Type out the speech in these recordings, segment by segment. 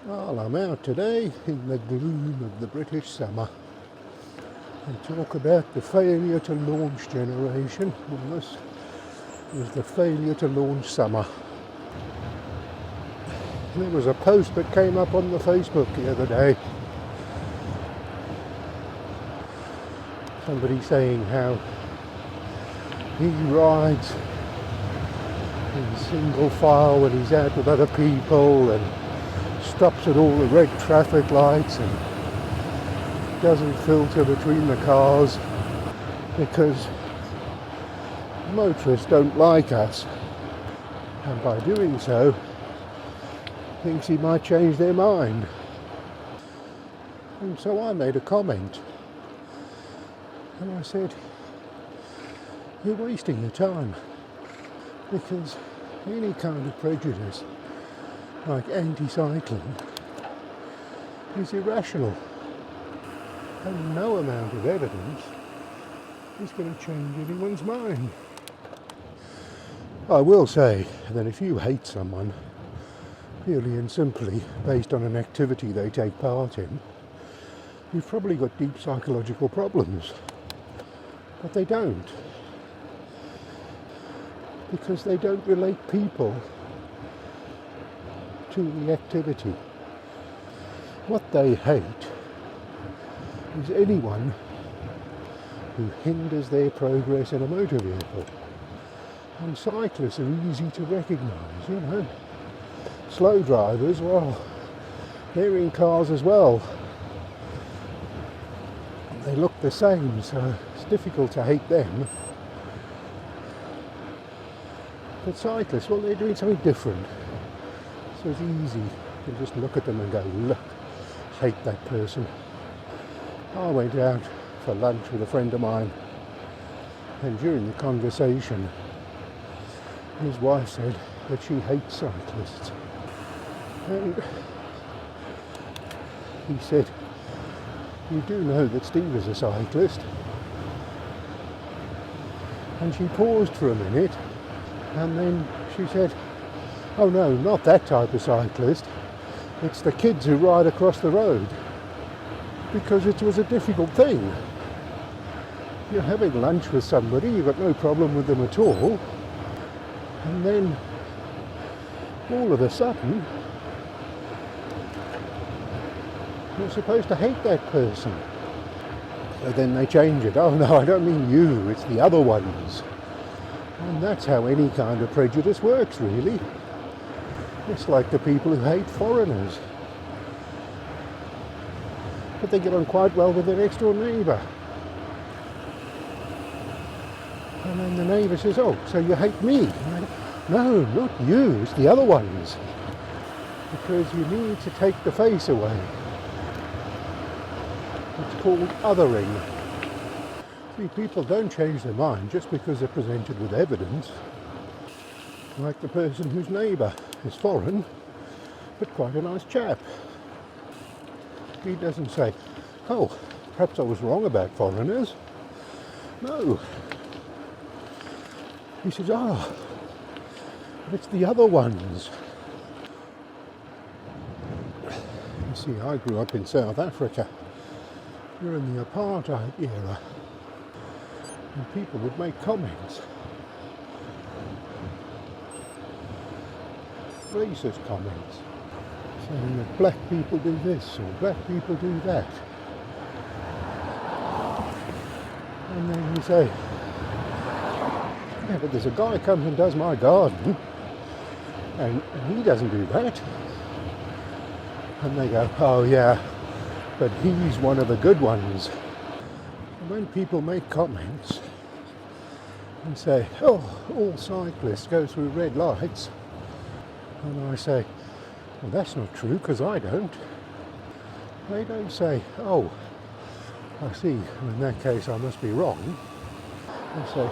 Well, I'm out today in the gloom of the British summer and talk about the failure to launch generation. Well, this was the failure to launch summer. There was a post that came up on the Facebook the other day. Somebody saying how he rides in single file when he's out with other people and stops at all the red traffic lights and doesn't filter between the cars because motorists don't like us, and by doing so thinks he might change their mind. And so I made a comment and I said, you're wasting your time, because any kind of prejudice like anti-cycling is irrational, and no amount of evidence is going to change anyone's mind. I will say that if you hate someone purely and simply based on an activity they take part in, you've probably got deep psychological problems. But they don't, because they don't relate people to the activity. What they hate is anyone who hinders their progress in a motor vehicle. And cyclists are easy to recognise, you know. Slow drivers, well, they're in cars as well. They look the same, so it's difficult to hate them. But cyclists, well, they're doing something different. So it's easy to just look at them and go, look, hate that person. I went out for lunch with a friend of mine, and during the conversation, his wife said that she hates cyclists. And he said, you do know that Steve is a cyclist? And she paused for a minute, and then she said, oh no, not that type of cyclist. It's the kids who ride across the road. Because it was a difficult thing. You're having lunch with somebody, you've got no problem with them at all, and then all of a sudden you're supposed to hate that person. So then they change it. Oh no, I don't mean you, it's the other ones. And that's how any kind of prejudice works, really. It's like the people who hate foreigners, but they get on quite well with their next door neighbour. And then the neighbour says, oh, so you hate me? No, not you, it's the other ones. Because you need to take the face away. It's called othering. See, people don't change their mind just because they're presented with evidence. Like the person whose neighbour is foreign, but quite a nice chap. He doesn't say, oh, perhaps I was wrong about foreigners. No. He says, oh, but it's the other ones. You see, I grew up in South Africa. You're in the apartheid era. And people would make comments. Racist comments. Saying that black people do this or black people do that. And then you say, yeah, but there's a guy comes and does my garden and he doesn't do that. And they go, oh yeah, but he's one of the good ones. And when people make comments and say, oh, all cyclists go through red lights, and I say, well, that's not true, because I don't. They don't say, oh, I see, in that case I must be wrong. They say,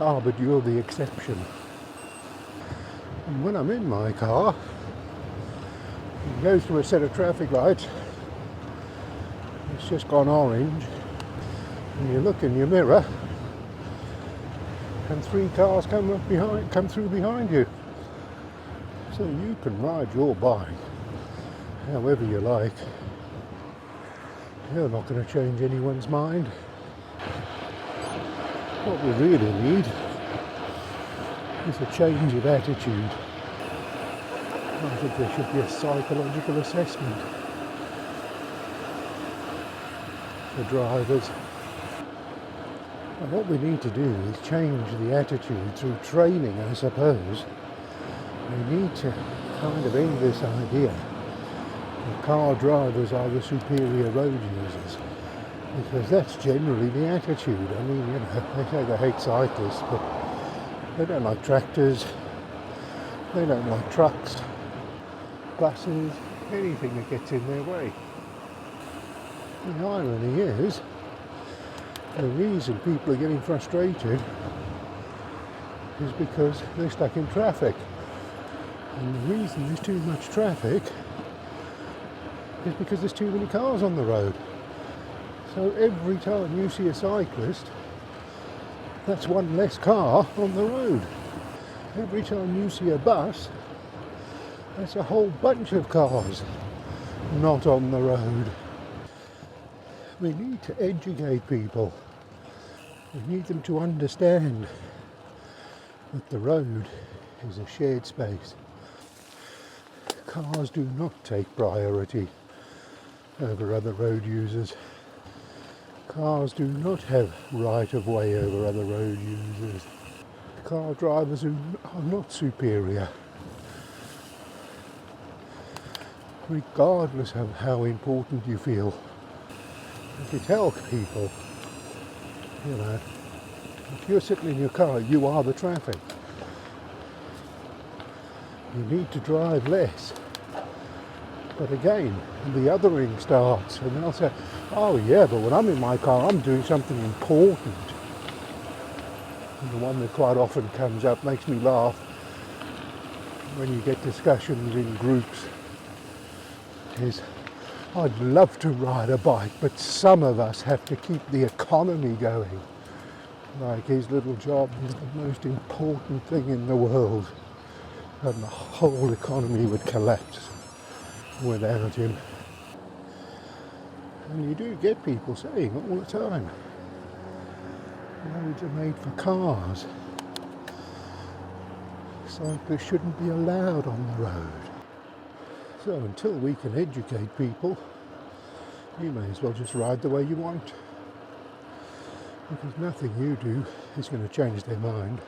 ah, but you're the exception. And when I'm in my car, it goes through a set of traffic lights, it's just gone orange, and you look in your mirror, and 3 cars come through behind you. So you can ride your bike however you like, you're not going to change anyone's mind. What we really need is a change of attitude. I think there should be a psychological assessment for drivers. And what we need to do is change the attitude through training, I suppose. We need to kind of end this idea that car drivers are the superior road users, because that's generally the attitude. I mean, you know, they say they hate cyclists, but they don't like tractors, they don't like trucks, buses, anything that gets in their way. The irony is, the reason people are getting frustrated is because they're stuck in traffic. And the reason there's too much traffic is because there's too many cars on the road. So every time you see a cyclist, that's one less car on the road. Every time you see a bus, that's a whole bunch of cars not on the road. We need to educate people. We need them to understand that the road is a shared space. Cars do not take priority over other road users. Cars do not have right of way over other road users. Car drivers are not superior, regardless of how important you feel. If you tell people, you know, if you're sitting in your car, you are the traffic. You need to drive less. But again, the othering starts, and they'll say, oh yeah, but when I'm in my car, I'm doing something important. And the one that quite often comes up, makes me laugh, when you get discussions in groups, is, I'd love to ride a bike, but some of us have to keep the economy going. Like his little job is the most important thing in the world, and the whole economy would collapse without him. And you do get people saying all the time, roads are made for cars. Cyclists shouldn't be allowed on the road. So until we can educate people, you may as well just ride the way you want, because nothing you do is going to change their mind.